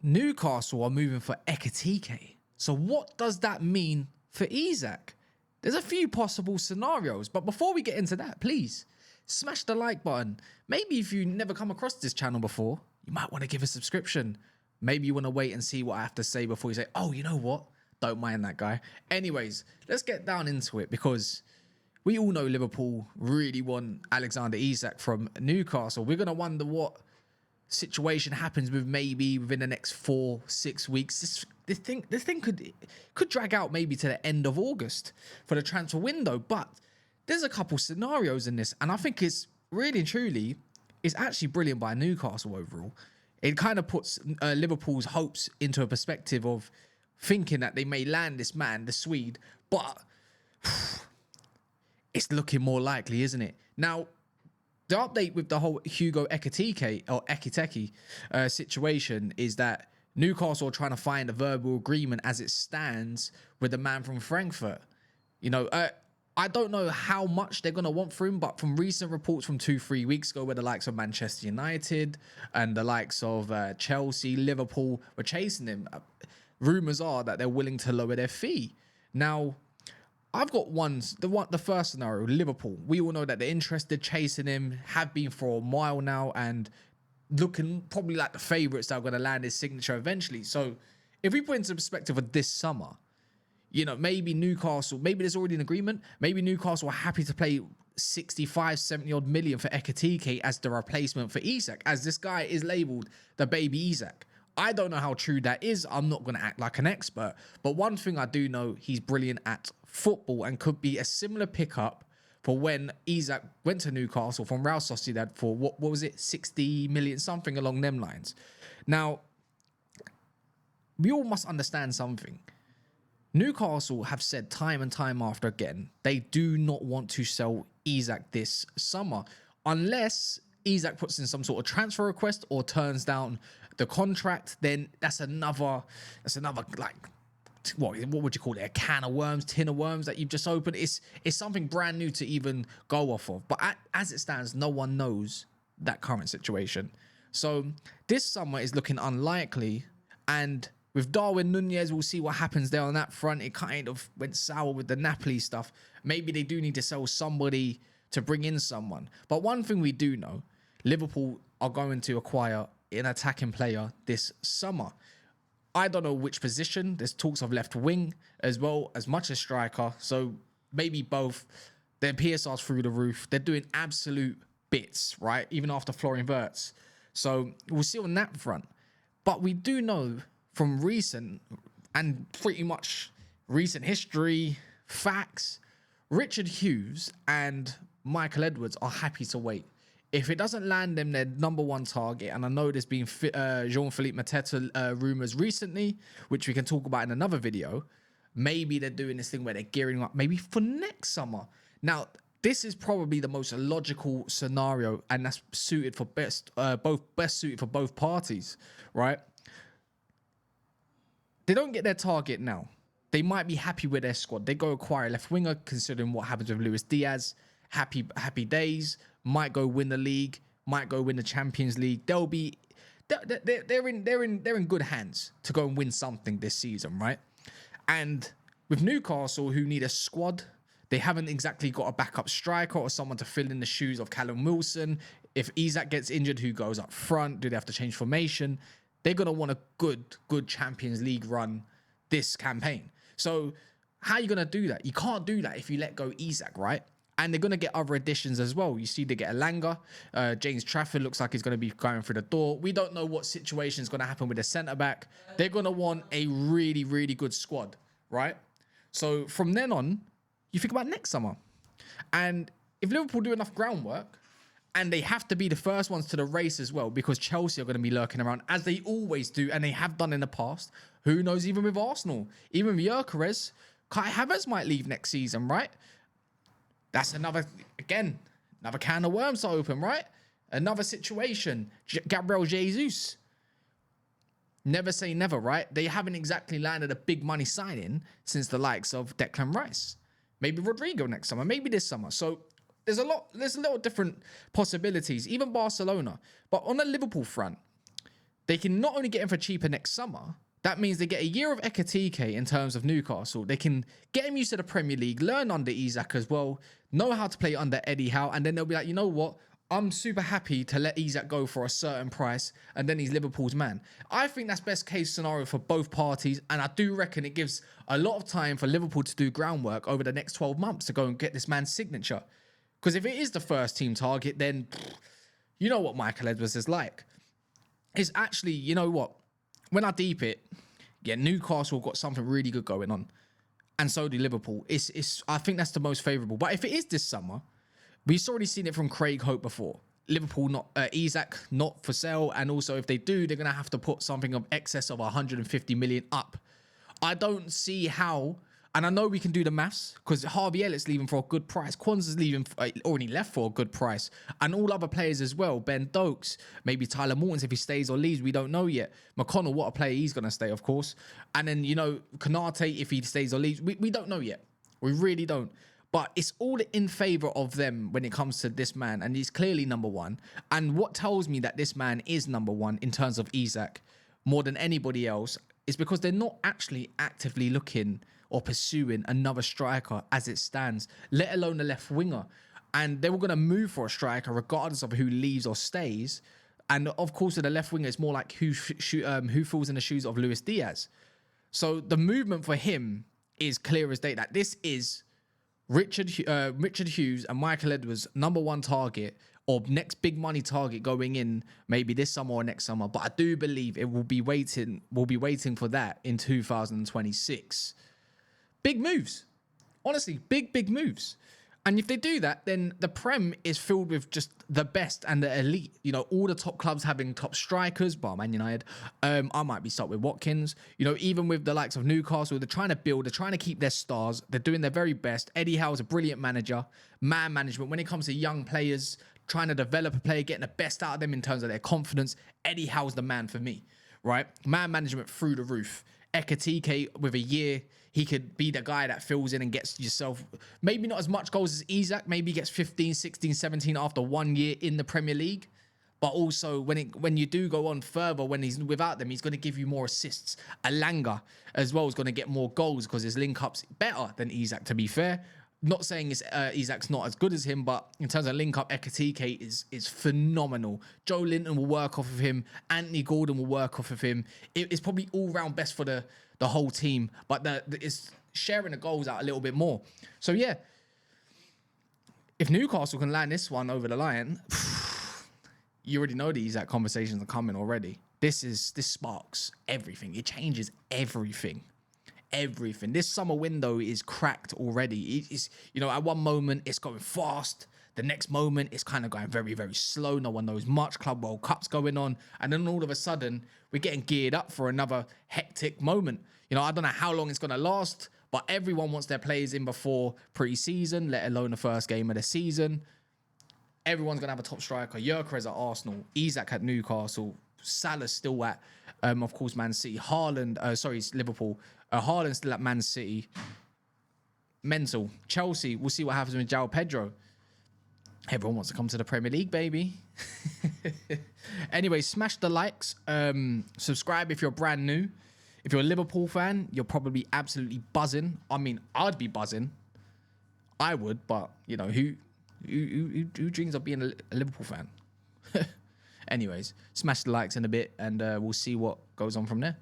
Newcastle are moving for Ekitike. So what does that mean for Isak? There's a few possible scenarios, but before we get into that, please smash the like button. Maybe if you never come across this channel before, you might want to give a subscription. Maybe you want to wait and see what I have to say before you say, oh, you know what? Don't mind that guy. Anyways, let's get down into it because we all know Liverpool really want Alexander Isak from Newcastle. We're going to wonder what situation happens with maybe within the next 4-6 weeks. This thing could drag out maybe to the end of August for the transfer window. But there's a couple scenarios in this, and I think it's really and truly is actually brilliant by Newcastle overall. It kind of puts Liverpool's hopes into a perspective of thinking that they may land this man, the Swede, but it's looking more likely, isn't it? Now, the update with the whole Hugo Ekitike situation is that Newcastle are trying to find a verbal agreement as it stands with the man from Frankfurt. You know, I don't know how much they're going to want for him, but from recent reports from 2-3 weeks ago where the likes of Manchester United and the likes of Chelsea, Liverpool were chasing him, rumours are that they're willing to lower their fee. Now, I've got the first scenario, Liverpool. We all know that they're interested, chasing him, have been for a while now, and looking probably like the favourites that are going to land his signature eventually. So if we put into perspective of this summer, you know, maybe Newcastle, maybe there's already an agreement. Maybe Newcastle are happy to play 65, 70 odd million for Ekitike as the replacement for Isak, as this guy is labelled the baby Isak. I don't know how true that is. I'm not going to act like an expert. But one thing I do know, he's brilliant at football and could be a similar pickup for when Isak went to Newcastle from Real Sociedad for, what was it, 60 million, something along them lines. Now, we all must understand something. Newcastle have said time and time after again, they do not want to sell Isak this summer unless Isak puts in some sort of transfer request or turns down the contract. Then that's another like, what would you call it? A can of worms, tin of worms that you've just opened. It's something brand new to even go off of. But as it stands, no one knows that current situation. So this summer is looking unlikely. And with Darwin Nunez, we'll see what happens there on that front. It kind of went sour with the Napoli stuff. Maybe they do need to sell somebody to bring in someone. But one thing we do know, Liverpool are going to acquire an attacking player this summer. I don't know which position. There's talks of left wing as well as much as striker. So maybe both. Their PSR's through the roof. They're doing absolute bits, right? Even after Florian Wirtz. So we'll see on that front. But we do know from recent and pretty much recent history, facts, Richard Hughes and Michael Edwards are happy to wait. If it doesn't land them their number one target, and I know there's been Jean-Philippe Mateta rumours recently, which we can talk about in another video, maybe they're doing this thing where they're gearing up maybe for next summer. Now, this is probably the most logical scenario, and that's suited for best suited for both parties, right? They don't get their target now. They might be happy with their squad. They go acquire a left winger, considering what happens with Luis Diaz. Happy days. Might go win the league. Might go win the Champions League. They're in good hands to go and win something this season, right? And with Newcastle, who need a squad, they haven't exactly got a backup striker or someone to fill in the shoes of Callum Wilson. If Isak gets injured, who goes up front? Do they have to change formation? They're going to want a good Champions League run this campaign. So how are you going to do that? You can't do that if you let go Isak, right? And they're going to get other additions as well. You see they get Elanga. James Trafford looks like he's going to be going through the door. We don't know what situation is going to happen with the centre-back. They're going to want a really, really good squad, right? So from then on, you think about next summer. And if Liverpool do enough groundwork, and they have to be the first ones to the race as well, because Chelsea are going to be lurking around, as they always do, and they have done in the past. Who knows, even with Arsenal, even with Gyökeres, Kai Havertz might leave next season, right? That's another can of worms to open, right? Another situation. Gabriel Jesus. Never say never, right? They haven't exactly landed a big money signing since the likes of Declan Rice. Maybe Rodrigo next summer, maybe this summer. So there's a lot of different possibilities, even Barcelona. But on the Liverpool front, they can not only get him for cheaper next summer, that means they get a year of Ekitike in terms of Newcastle. They can get him used to the Premier League, learn under Isak as well, know how to play under Eddie Howe, and then they'll be like, you know what? I'm super happy to let Isak go for a certain price, and then he's Liverpool's man. I think that's best case scenario for both parties, and I do reckon it gives a lot of time for Liverpool to do groundwork over the next 12 months to go and get this man's signature. Because if it is the first team target, then you know what Michael Edwards is like. It's actually, you know what? When I deep it, yeah, Newcastle got something really good going on, and so do Liverpool. I think that's the most favourable. But if it is this summer, we've already seen it from Craig Hope before. Liverpool, not Isak, not for sale, and also if they do, they're gonna have to put something of excess of 150 million up. I don't see how. And I know we can do the maths because Harvey Elliott's leaving for a good price. Kwanzaa's leaving, already left for a good price. And all other players as well. Ben Dokes, maybe Tyler Mortons if he stays or leaves, we don't know yet. McConnell, what a player, he's going to stay, of course. And then, you know, Konate, if he stays or leaves, we don't know yet. We really don't. But it's all in favour of them when it comes to this man. And he's clearly number one. And what tells me that this man is number one in terms of Isak more than anybody else is because they're not actually actively looking or pursuing another striker as it stands, let alone a left winger. And they were going to move for a striker regardless of who leaves or stays. And of course, with the left winger, it's more like who falls in the shoes of Luis Diaz. So the movement for him is clear as day. That this is Richard Hughes and Michael Edwards' number one target or next big money target going in maybe this summer or next summer. But I do believe it will be waiting. We'll be waiting for that in 2026. Big moves. Honestly, big moves. And if they do that, then the Prem is filled with just the best and the elite. You know, all the top clubs having top strikers, bar Man United. I might be stuck with Watkins. You know, even with the likes of Newcastle, they're trying to build, they're trying to keep their stars. They're doing their very best. Eddie Howe's a brilliant manager. Man management, when it comes to young players, trying to develop a player, getting the best out of them in terms of their confidence, Eddie Howe's the man for me, right? Man management through the roof. Ekitike with a year, he could be the guy that fills in and gets yourself maybe not as much goals as Isak, maybe gets 15, 16, 17 after 1 year in the Premier League. But also when you do go on further, when he's without them, he's going to give you more assists. Alanga as well is going to get more goals because his link-up's better than Isak, to be fair. Not saying Isak's not as good as him, but in terms of link-up, Ekitike is phenomenal. Joe Linton will work off of him. Anthony Gordon will work off of him. It's probably all-round best for the whole team, but it's sharing the goals out a little bit more. So, yeah, if Newcastle can land this one over the line, you already know these conversations are coming already. This sparks everything. It changes everything. Everything. This summer window is cracked already. It's, you know, at one moment it's going fast. The next moment it's kind of going very, very slow. No one knows much. Club World Cup's going on. And then all of a sudden we're getting geared up for another hectic moment. You know, I don't know how long it's going to last, but everyone wants their players in before pre-season, let alone the first game of the season. Everyone's going to have a top striker. Gyökeres at Arsenal. Isak at Newcastle. Salah's still at, of course, Man City. It's Liverpool. Haaland's still at Man City. Mental. Chelsea, we'll see what happens with João Pedro. Everyone wants to come to the Premier League, baby. Anyway, smash the likes. Subscribe if you're brand new. If you're a Liverpool fan, you're probably absolutely buzzing. I mean, I'd be buzzing. I would, but, you know, who dreams of being a Liverpool fan? Anyways, smash the likes in a bit, and we'll see what goes on from there.